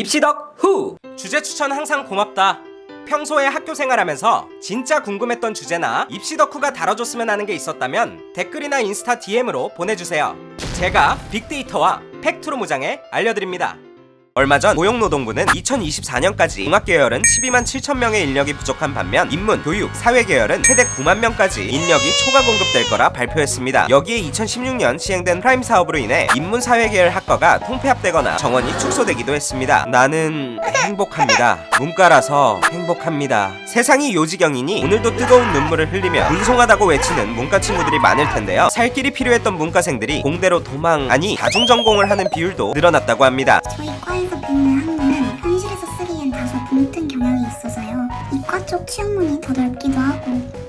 입시덕 후! 주제 추천 항상 고맙다. 평소에 학교 생활하면서 진짜 궁금했던 주제나 입시덕후가 다뤄줬으면 하는 게 있었다면 댓글이나 인스타 DM으로 보내주세요. 제가 빅데이터와 팩트로 무장해 알려드립니다. 얼마 전 고용노동부는 2024년까지 공학 계열은 12만 7천 명의 인력이 부족한 반면 인문, 교육, 사회 계열은 최대 9만 명까지 인력이 초과 공급될 거라 발표했습니다. 여기에 2016년 시행된 프라임 사업으로 인해 인문, 사회 계열 학과가 통폐합되거나 정원이 축소되기도 했습니다. 나는 행복합니다. 문과라서 행복합니다. 세상이 요지경이니 오늘도 뜨거운 눈물을 흘리며 불송하다고 외치는 문과 친구들이 많을 텐데요. 살 길이 필요했던 문과생들이 공대로 도망, 아니 다중전공을 하는 비율도 늘어났다고 합니다. 저희 과에서 배우는 학문은 현실에서 쓰기엔 다소 붕뜬 경향이 있어서요. 이과 쪽 취업문이 더 넓기도 하고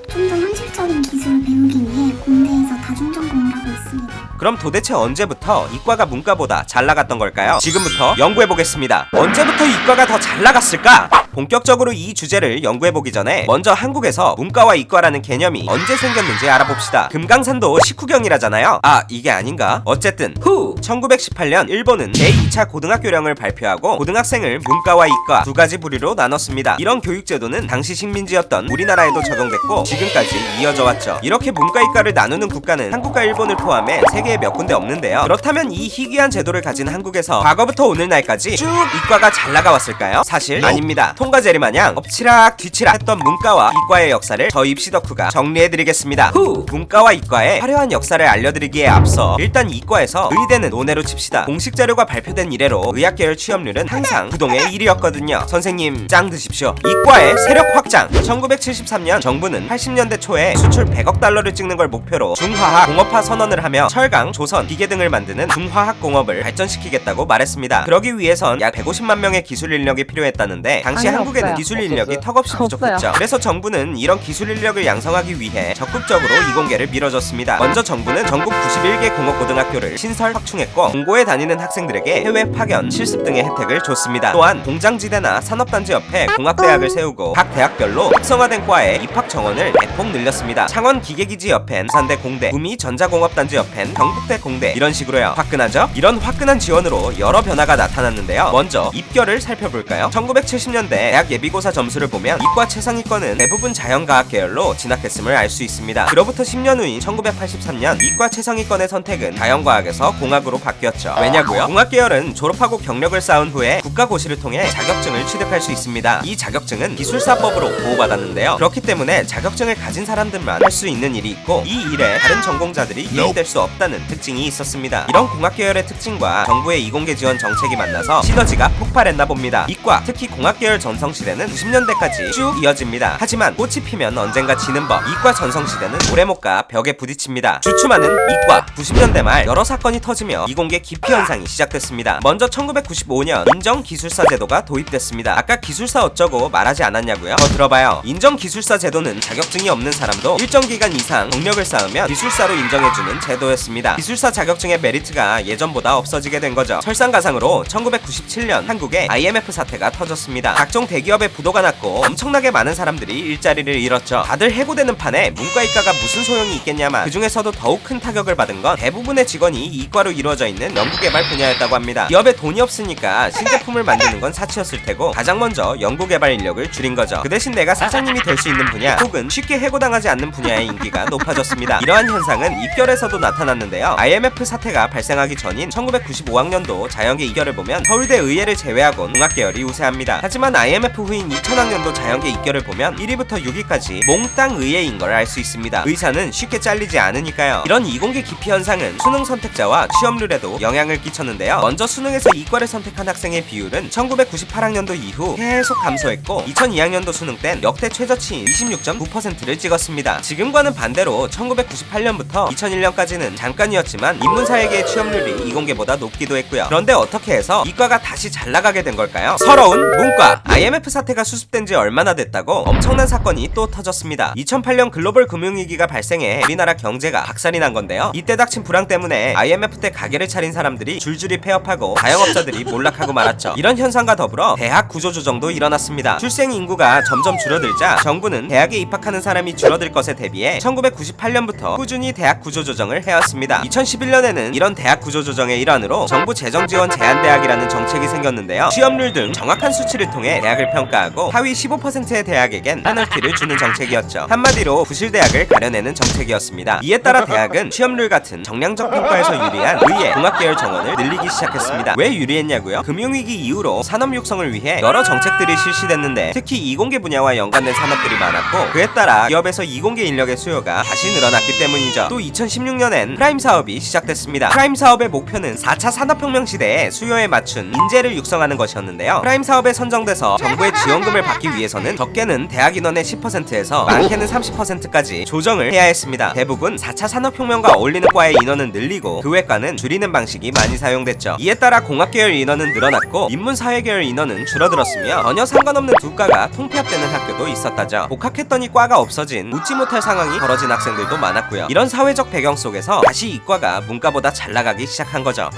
좀 더 현실적인 기술을 배우기 위해 공대에서 다중전공을 하고 있습니다. 그럼 도대체 언제부터 이과가 문과보다 잘 나갔던 걸까요? 지금부터 연구해보겠습니다. 언제부터 이과가 더 잘 나갔을까? 본격적으로 이 주제를 연구해보기 전에 먼저 한국에서 문과와 이과라는 개념이 언제 생겼는지 알아봅시다. 금강산도 식후경이라잖아요. 아, 이게 아닌가? 어쨌든 1918년 일본은 제2차 고등학교령을 발표하고 고등학생을 문과와 이과 두 가지 부류로 나눴습니다. 이런 교육제도는 당시 식민지였던 우리나라에도 적용됐고 지금까지 이어져 왔죠. 이렇게 문과 이과를 나누는 국가는 한국과 일본을 포함해 세계에 몇 군데 없는데요. 그렇다면 이 희귀한 제도를 가진 한국에서 과거부터 오늘날까지 쭉 이과가 잘 나가왔을까요? 사실 아닙니다. 통과제리 마냥 엎치락 뒤치락 했던 문과와 이과의 역사를 저 입시덕후가 정리해드리겠습니다. 문과와 이과의 화려한 역사를 알려드리기에 앞서 일단 이과에서 의대는 논외로 칩시다. 공식 자료가 발표된 이래로 의학계열 취업률은 항상 부동의 1위였거든요. 선생님 짱 드십시오. 이과의 세력 확장. 1973년 정부는 80년대 초에 수출 100억 달러를 찍는 걸 목표로 중화학 공업화 선언을 하며 철강, 조선, 기계 등을 만드는 중화학 공업을 발전시키겠다고 말했습니다. 그러기 위해선 약 150만 명의 기술 인력이 필요했다는데 당시 한국에는 기술 인력이 턱없이 부족했죠. 그래서 정부는 이런 기술 인력을 양성하기 위해 적극적으로 이공계를 밀어줬습니다. 먼저 정부는 전국 91개 공업고등학교를 신설 확충했고 공고에 다니는 학생들에게 해외 파견, 실습 등의 혜택을 줬습니다. 또한 공장지대나 산업단지 옆에 공학대학을 세우고 각 대학별로 특성화된 과의 입학 정원을 대폭 늘렸습니다. 창원 기계기지 옆엔 부산대 공대, 구미 전자공업단지 옆엔 경북대 공대, 이런 식으로요. 화끈하죠? 이런 화끈한 지원으로 여러 변화가 나타났는데요. 먼저 입결을 살펴볼까요? 1970년대 대학 예비고사 점수를 보면 이과 최상위권은 대부분 자연과학 계열로 진학했음을 알 수 있습니다. 그로부터 10년 후인 1983년 이과 최상위권의 선택은 자연과학에서 공학으로 바뀌었죠. 왜냐고요? 공학 계열은 졸업하고 경력을 쌓은 후에 국가고시를 통해 자격증을 취득할 수 있습니다. 이 자격증은 기술사법으로 보호받았는데요. 그렇기 때문에 자격증을 가진 사람들만 할 수 있는 일이 있고 이 일에 다른 전공자들이 유입될 수 없다는 특징이 있었습니다. 이런 공학 계열의 특징과 정부의 이공계 지원 정책이 만나서 시너지가 폭발했나 봅니다. 이과, 특히 공학 계열 전성시대는 90년대까지 쭉 이어집니다. 하지만 꽃이 피면 언젠가 지는 법, 이과 전성시대는 오래 못 가 벽에 부딪힙니다. 주춤하는 이과. 90년대 말 여러 사건이 터지며 이공계 기피 현상이 시작됐습니다. 먼저 1995년 인정기술사 제도가 도입됐습니다. 아까 기술사 어쩌고 말하지 않았냐고요? 더 들어봐요. 인정기술사 제도는 자격증이 없는 사람도 일정 기간 이상 경력을 쌓으면 기술사로 인정해주는 제도였습니다. 기술사 자격증의 메리트가 예전보다 없어지게 된 거죠. 설상가상으로 1997년 한국에 IMF 사태가 터졌습니다. 각종 대기업의 부도가 났고 엄청나게 많은 사람들이 일자리를 잃었죠. 다들 해고되는 판에 문과이과가 무슨 소용이 있겠냐만 그 중에서도 더욱 큰 타격을 받은 건 대부분의 직원이 이과로 이루어져 있는 연구개발 분야였다고 합니다. 기업에 돈이 없으니까 신제품을 만드는 건 사치였을 테고 가장 먼저 연구개발 인력을 줄인 거죠. 그 대신 내가 사장님이 될 수 있는 분야 혹은 쉽게 해고당하지 않는 분야의 인기가 높아졌습니다. 이러한 현상은 입결에서도 나타났는데요. IMF 사태가 발생하기 전인 1995학년도 자연계 입결을 보면 서울대 의예를 제외하곤 공학계열이 우세합니다. 하지만 IMF 후인 2000학년도 자연계 입결을 보면 1위부터 6위까지 몽땅 의예인 걸 알 수 있습니다. 의사는 쉽게 잘리지 않으니까요. 이런 이공계 기피 현상은 수능 선택자와 취업률에도 영향을 끼쳤는데요. 먼저 수능에서 이과를 선택한 학생의 비율은 1998학년도 이후 계속 감소했고 2002학년도 수능 땐 역대 최저치인 26.9%를 찍었습니다. 지금과는 반대로 1998년부터 2001년까지는 잠깐이었지만 인문사회계의 취업률이 이공계보다 높기도 했고요. 그런데 어떻게 해서 이과가 다시 잘 나가게 된 걸까요? 서러운 문과. IMF 사태가 수습된 지 얼마나 됐다고 엄청난 사건이 또 터졌습니다. 2008년 글로벌 금융위기가 발생해 우리나라 경제가 박살이 난 건데요. 이때 닥친 불황 때문에 IMF 때 가게를 차린 사람들이 줄줄이 폐업하고 자영업자들이 몰락하고 말았죠. 이런 현상과 더불어 대학 구조조정도 일어났습니다. 출생 인구가 점점 줄어들자 정부는 대학에 입학하는 사람이 줄어들 것에 대비해 1998년부터 꾸준히 대학 구조조정을 해왔습니다. 있습니다. 2011년에는 이런 대학 구조 조정의 일환으로 정부 재정 지원 제한 대학이라는 정책이 생겼는데요. 취업률 등 정확한 수치를 통해 대학을 평가하고 하위 15%의 대학에겐 페널티를 주는 정책이었죠. 한마디로 부실대학을 가려내는 정책이었습니다. 이에 따라 대학은 취업률 같은 정량적 평가에서 유리한 의예, 공학계열 정원을 늘리기 시작했습니다. 왜 유리했냐고요? 금융위기 이후로 산업 육성을 위해 여러 정책들이 실시됐는데 특히 이공계 분야와 연관된 산업들이 많았고 그에 따라 기업에서 이공계 인력의 수요가 다시 늘어났기 때문이죠. 또 2016년엔 프라임 사업이 시작됐습니다. 프라임 사업의 목표는 4차 산업혁명 시대에 수요에 맞춘 인재를 육성하는 것이었는데요. 프라임 사업에 선정돼서 정부의 지원금을 받기 위해서는 적게는 대학 인원의 10%에서 많게는 30%까지 조정을 해야 했습니다. 대부분 4차 산업혁명과 어울리는 과의 인원은 늘리고 그 외과는 줄이는 방식이 많이 사용됐죠. 이에 따라 공학계열 인원은 늘어났고 인문사회계열 인원은 줄어들었으며 전혀 상관없는 두 과가 통폐합되는 학교도 있었다죠. 복학했더니 과가 없어진 웃지 못할 상황이 벌어진 학생들도 많았고요. 이런 사회적 배경 속에서 다시 이과가 문과보다 잘 나가기 시작한 거죠.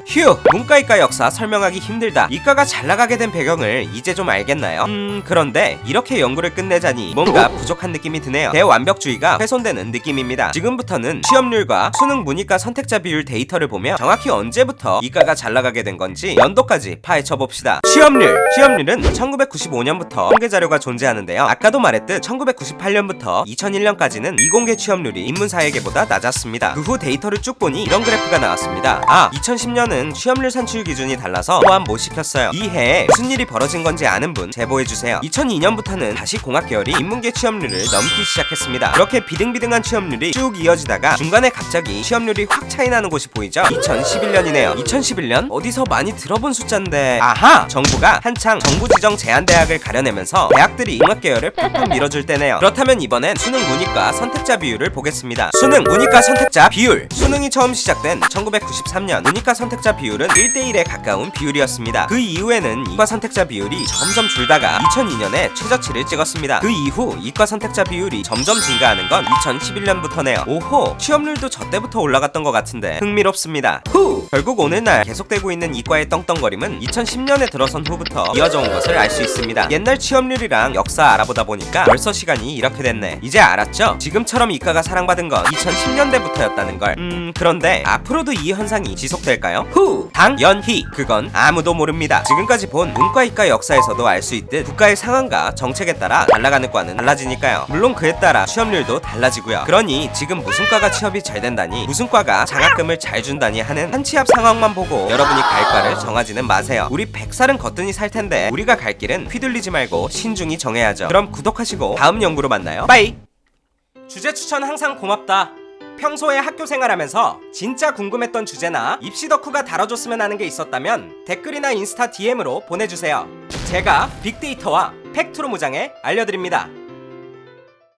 휴! 문과-이과 역사 설명하기 힘들다. 이과가 잘 나가게 된 배경을 이제 좀 알겠나요? 그런데 이렇게 연구를 끝내자니 뭔가 부족한 느낌이 드네요. 대완벽주의가 훼손되는 느낌입니다. 지금부터는 취업률과 수능 문이과 선택자 비율 데이터를 보며 정확히 언제부터 이과가 잘 나가게 된 건지 연도까지 파헤쳐 봅시다. 취업률은 1995년부터 통계 자료가 존재하는데요. 아까도 말했듯 1998년부터 2001년까지는 이공계 취업률이 인문사회계보다 낮았습니다. 그 후 데이터를 쭉 보니 이런 그래프가 나왔습니다. 2010년은 취업률 산출 기준이 달라서 포함 못 시켰어요. 이 해에 무슨 일이 벌어진 건지 아는 분 제보해주세요. 2002년부터는 다시 공학계열이 인문계 취업률을 넘기 시작했습니다. 그렇게 비등비등한 취업률이 쭉 이어지다가 중간에 갑자기 취업률이 확 차이 나는 곳이 보이죠? 2011년이네요. 2011년? 어디서 많이 들어본 숫자인데 아하! 정부가 한창 정부 지정 제한대학을 가려내면서 대학들이 공학계열을 팍팍 밀어줄 때네요. 그렇다면 이번엔 수능 문이과 선택자 비율을 보겠습니다. 수능 문이과 선택자 비율! 수능이 처음 시작된 1993년 문이과 선택자 비율은 1대1에 가까운 비율이었습니다. 그 이후에는 이과 선택자 비율이 점점 줄다가 2002년에 최저치를 찍었습니다. 그 이후 이과 선택자 비율이 점점 증가하는 건 2011년부터네요. 오호! 취업률도 저 때부터 올라갔던 것 같은데 흥미롭습니다. 결국 오늘날 계속되고 있는 이과의 떵떵거림은 2010년에 들어선 후부터 이어져 온 것을 알 수 있습니다. 옛날 취업률이랑 역사 알아보다 보니까 벌써 시간이 이렇게 됐네. 이제 알았죠? 지금처럼 이과가 사랑받은 건 2010년대부터였다는 걸. 그런데 앞으로도 이 현상이 지속될까요? 당연히 그건 아무도 모릅니다. 지금까지 본 문과 이과 역사에서도 알 수 있듯 국가의 상황과 정책에 따라 잘 나가는 과는 달라지니까요. 물론 그에 따라 취업률도 달라지고요. 그러니 지금 무슨 과가 취업이 잘 된다니 무슨 과가 장학금을 잘 준다니 하는 한 치 앞 상황만 보고 여러분이 갈 과를 정하지는 마세요. 우리 100살은 거뜬히 살 텐데 우리가 갈 길은 휘둘리지 말고 신중히 정해야죠. 그럼 구독하시고 다음 연구로 만나요. 빠이! 주제 추천 항상 고맙다. 평소에 학교 생활하면서 진짜 궁금했던 주제나 입시 덕후가 다뤄줬으면 하는 게 있었다면 댓글이나 인스타 DM으로 보내주세요. 제가 빅데이터와 팩트로 무장해 알려드립니다.